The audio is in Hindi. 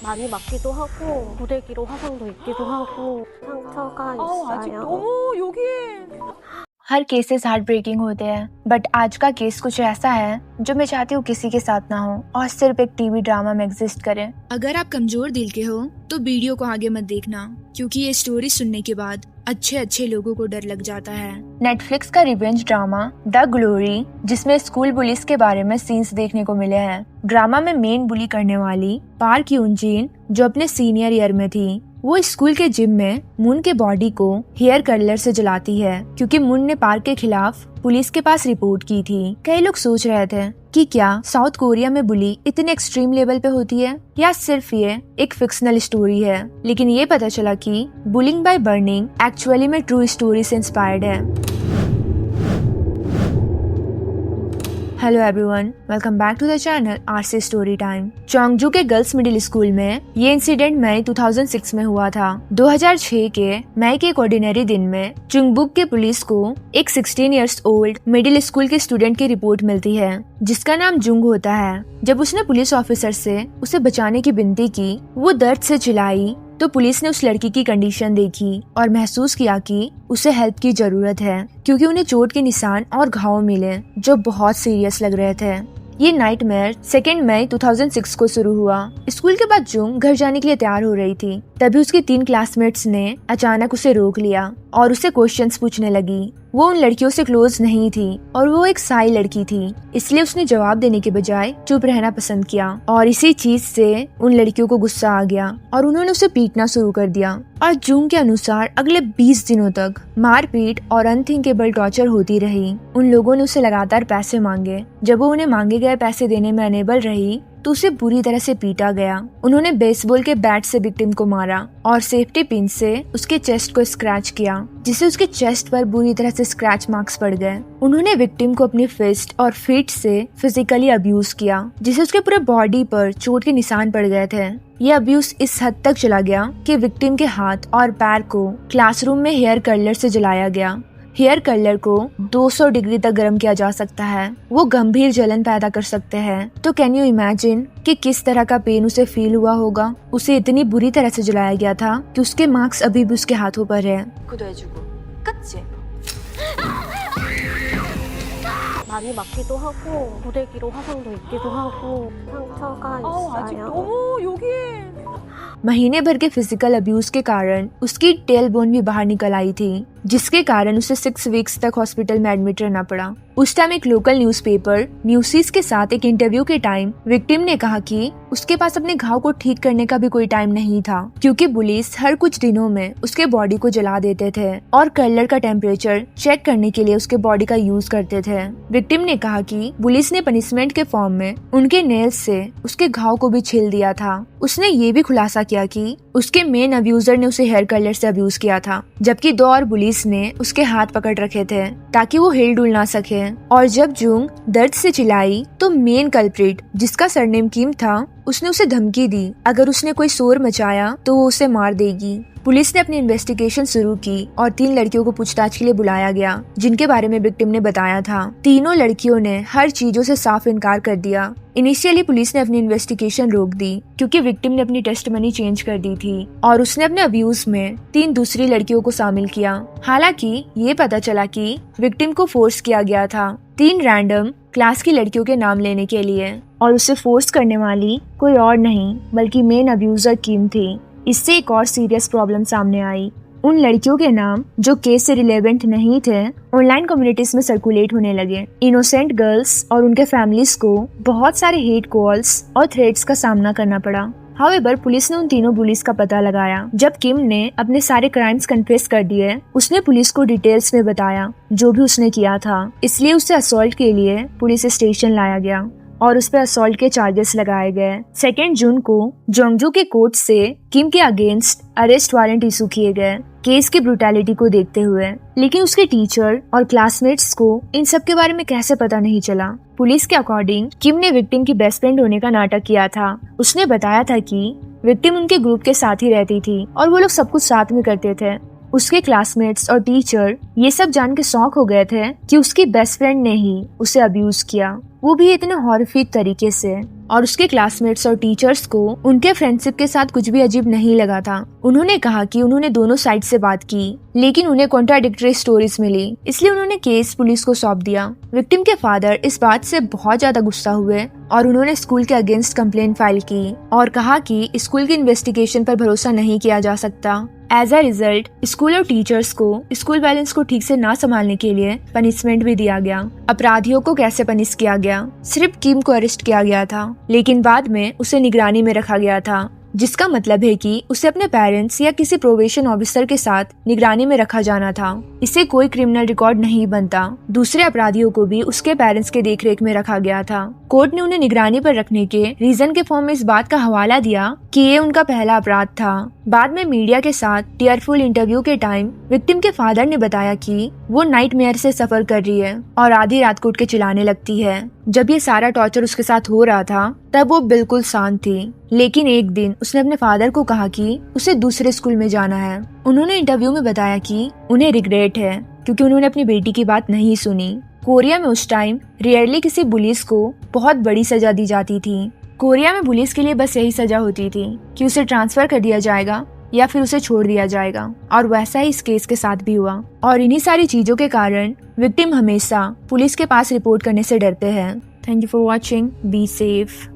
많이 맞기도 하고 고데기로 화상도 있기도 하고 상처가 아직 있어요. 너무 여기에 हर केसेस हार्ट ब्रेकिंग होते हैं, बट आज का केस कुछ ऐसा है जो मैं चाहती हूँ किसी के साथ ना हो और सिर्फ एक टीवी ड्रामा में एग्जिस्ट करे। अगर आप कमजोर दिल के हो तो वीडियो को आगे मत देखना, क्योंकि ये स्टोरी सुनने के बाद अच्छे लोगों को डर लग जाता है। नेटफ्लिक्स का रिवेंज ड्रामा द ग्लोरी, जिसमें स्कूल बुलिस के बारे में सीन्स देखने को मिले हैं। ड्रामा में मेन बुली करने वाली पार्क यूनजिन, जो अपने सीनियर ईयर में थी, वो स्कूल के जिम में मून के बॉडी को हेयर कर्लर से जलाती है, क्योंकि मून ने पार्क के खिलाफ पुलिस के पास रिपोर्ट की थी। कई लोग सोच रहे थे कि क्या साउथ कोरिया में बुली इतने एक्सट्रीम लेवल पे होती है या सिर्फ ये एक फिक्शनल स्टोरी है, लेकिन ये पता चला कि बुलिंग बाय बर्निंग एक्चुअली में ट्रू स्टोरी से इंस्पायर्ड है। Hello everyone, welcome back to the channel RC story time. Cheongju के गर्ल्स मिडिल स्कूल में ये इंसिडेंट मई 2006 में हुआ था। 2006 के मई के एक ऑर्डिनरी दिन में चुंगबुक के पुलिस को एक 16 इयर्स ओल्ड मिडिल स्कूल के स्टूडेंट की रिपोर्ट मिलती है, जिसका नाम जुंग होता है। जब उसने पुलिस ऑफिसर से उसे बचाने की विनती की, वो दर्द से चिल्लाई, तो पुलिस ने उस लड़की की कंडीशन देखी और महसूस किया कि उसे हेल्प की जरूरत है, क्योंकि उन्हें चोट के निशान और घाव मिले जो बहुत सीरियस लग रहे थे। ये नाइटमेयर 2 मई 2006 को शुरू हुआ। स्कूल के बाद जुंग घर जाने के लिए तैयार हो रही थी, तभी उसके 3 क्लासमेट्स ने अचानक उसे रोक लिया और उसे क्वेश्चंस पूछने लगी। वो उन लड़कियों से क्लोज नहीं थी और वो एक साई लड़की थी, इसलिए उसने जवाब देने के बजाय चुप रहना पसंद किया और इसी चीज से उन लड़कियों को गुस्सा आ गया और उन्होंने उसे पीटना शुरू कर दिया। और जुंग के अनुसार अगले 20 दिनों तक मारपीट और अनथिंकेबल टॉर्चर होती रही। उन लोगों ने उसे लगातार पैसे मांगे। जब वो उन्हें मांगे गए पैसे देने में अनेबल रही तो उसे बुरी तरह से पीटा गया। उन्होंने बेसबॉल के बैट से विक्टिम को मारा और सेफ्टी पिन से उसके चेस्ट को स्क्रैच किया, जिससे उसके चेस्ट पर बुरी तरह से स्क्रैच मार्क्स पड़ गए। उन्होंने विक्टिम को अपनी फिस्ट और फीट से फिजिकली अब्यूज किया, जिससे उसके पूरे बॉडी पर चोट के निशान पड़ गए थे। ये अब्यूज इस हद तक चला गया कि विक्टिम के हाथ और पैर को क्लासरूम में हेयर कर्लर से जलाया गया। हेयर कर्लर को 200 डिग्री तक गर्म किया जा सकता है। वो गंभीर जलन पैदा कर सकते हैं। तो कैन यू इमेजिन कि किस तरह का पेन उसे फील हुआ होगा। उसे इतनी बुरी तरह से जलाया गया था कि उसके मार्क्स अभी भी उसके हाथों पर है। 많이 맞기도 하고 고데기로 화상도 있기도 하고 상처가 아직 있어요. 너무 여기에 महीने भर के फिजिकल अब्यूज के कारण उसकी टेल बोन भी बाहर निकल आई थी, जिसके कारण उसे 6 वीक्स तक हॉस्पिटल में एडमिट रहना पड़ा। उस टाइम एक लोकल न्यूज़पेपर न्यूज़ीज के साथ एक इंटरव्यू के टाइम विक्टिम ने कहा कि उसके पास अपने घाव को ठीक करने का भी कोई टाइम नहीं था, क्योंकि पुलिस हर कुछ दिनों में उसके बॉडी को जला देते थे और कर्लर का टेम्परेचर चेक करने के लिए उसके बॉडी का यूज करते थे। विक्टिम ने कहा कि पुलिस ने पनिशमेंट के फॉर्म में उनके नेल्स से उसके घाव को भी छील दिया था। उसने ये भी खुलासा किया कि उसके मेन अब्यूजर ने उसे हेयर कर्लर से अब्यूज किया था, जबकि 2 और पुलिस ने उसके हाथ पकड़ रखे थे ताकि वो हिल डुल ना सके। और जब जुंग दर्द से चिल्लाई तो मेन कल्प्रिट, जिसका सरनेम किम था, उसने उसे धमकी दी अगर उसने कोई शोर मचाया तो वो उसे मार देगी। पुलिस ने अपनी इन्वेस्टिगेशन शुरू की और 3 लड़कियों को पूछताछ के लिए बुलाया गया, जिनके बारे में विक्टिम ने बताया था। तीनों लड़कियों ने हर चीजों से साफ इनकार कर दिया। इनिशियली पुलिस ने अपनी इन्वेस्टिगेशन रोक दी, क्योंकि विक्टिम ने अपनी टेस्टमनी चेंज कर दी थी और उसने अपने अब्यूज में 3 दूसरी लड़कियों को शामिल किया। हालांकि ये पता चला कि विक्टिम को फोर्स किया गया था 3 रैंडम क्लास की लड़कियों के नाम लेने के लिए, और उसे फोर्स करने वाली कोई और नहीं बल्कि मेन अब्यूजर किम थी। इससे एक और सीरियस प्रॉब्लम सामने आई। उन लड़कियों के नाम जो केस से रिलेवेंट नहीं थे ऑनलाइन कम्युनिटीज में सर्कुलेट होने लगे। इनोसेंट गर्ल्स और उनके फैमिलीज को बहुत सारे हेट कॉल्स और थ्रेट्स का सामना करना पड़ा। हाउएवर पुलिस ने उन तीनों बुलिस का पता लगाया। जब किम ने अपने सारे क्राइम्स कन्फेस कर दिए, उसने पुलिस को डिटेल्स में बताया जो भी उसने किया था, इसलिए उसे असॉल्ट के लिए पुलिस स्टेशन लाया गया और उस पर असॉल्ट के चार्जेस लगाए गए। 2 जून को जोंगजू के कोर्ट से किम के अगेंस्ट अरेस्ट वारंट इशू किए गए केस की ब्रुटैलिटी को देखते हुए, लेकिन उसके टीचर और क्लासमेट्स को इन सब के बारे में कैसे पता नहीं चला। पुलिस के अकॉर्डिंग किम ने विक्टिम की बेस्ट फ्रेंड होने का नाटक किया था। उसने बताया था कि विक्टिम उनके ग्रुप के साथ ही रहती थी और वो लोग सब कुछ साथ में करते थे। उसके क्लासमेट्स और टीचर ये सब जान के शॉक हो गए थे कि उसकी बेस्ट फ्रेंड ने ही उसे अब्यूज किया, वो भी इतने हॉरिफिक तरीके से। और उसके क्लासमेट्स और टीचर्स को उनके फ्रेंडशिप के साथ कुछ भी अजीब नहीं लगा था। उन्होंने कहा कि उन्होंने दोनों साइड से बात की, लेकिन उन्हें कॉन्ट्राडिक्टरी स्टोरीज मिली, इसलिए उन्होंने केस पुलिस को सौंप दिया। विक्टिम के फादर इस बात से बहुत ज्यादा गुस्सा हुए और उन्होंने स्कूल के अगेंस्ट कंप्लेंट फाइल की और कहा कि स्कूल की इन्वेस्टिगेशन पर भरोसा नहीं किया जा सकता। एज अ रिजल्ट स्कूल और टीचर्स को स्कूल बैलेंस को ठीक से ना संभालने के लिए पनिशमेंट भी दिया गया। अपराधियों को कैसे पनिश किया गया? सिर्फ किम को अरेस्ट किया गया था, लेकिन बाद में उसे निगरानी में रखा गया था, जिसका मतलब है कि उसे अपने पेरेंट्स या किसी प्रोबेशन ऑफिसर के साथ निगरानी में रखा जाना था। इससे कोई क्रिमिनल रिकॉर्ड नहीं बनता। दूसरे अपराधियों को भी उसके पेरेंट्स के देखरेख में रखा गया था। कोर्ट ने उन्हें निगरानी पर रखने के रीजन के फॉर्म में इस बात का हवाला दिया कि ये उनका पहला अपराध था। बाद में मीडिया के साथ टीयरफुल इंटरव्यू के टाइम विक्टिम के फादर ने बताया कि वो नाइटमेयर से सफर कर रही है और आधी रात को उठ के चिल्लाने लगती है। जब ये सारा टॉर्चर उसके साथ हो रहा था तब वो बिल्कुल शांत थी, लेकिन एक दिन उसने अपने फादर को कहा कि उसे दूसरे स्कूल में जाना है। उन्होंने इंटरव्यू में बताया कि उन्हें रिग्रेट है क्योंकि उन्होंने अपनी बेटी की बात नहीं सुनी। कोरिया में उस टाइम रेयरली किसी पुलिस को बहुत बड़ी सजा दी जाती थी। कोरिया में पुलिस के लिए बस यही सजा होती थी कि उसे ट्रांसफर कर दिया जाएगा या फिर उसे छोड़ दिया जाएगा, और वैसा ही इस केस के साथ भी हुआ। और इन्हीं सारी चीजों के कारण विक्टिम हमेशा पुलिस के पास रिपोर्ट करने से डरते हैं। Thank you for watching, be safe.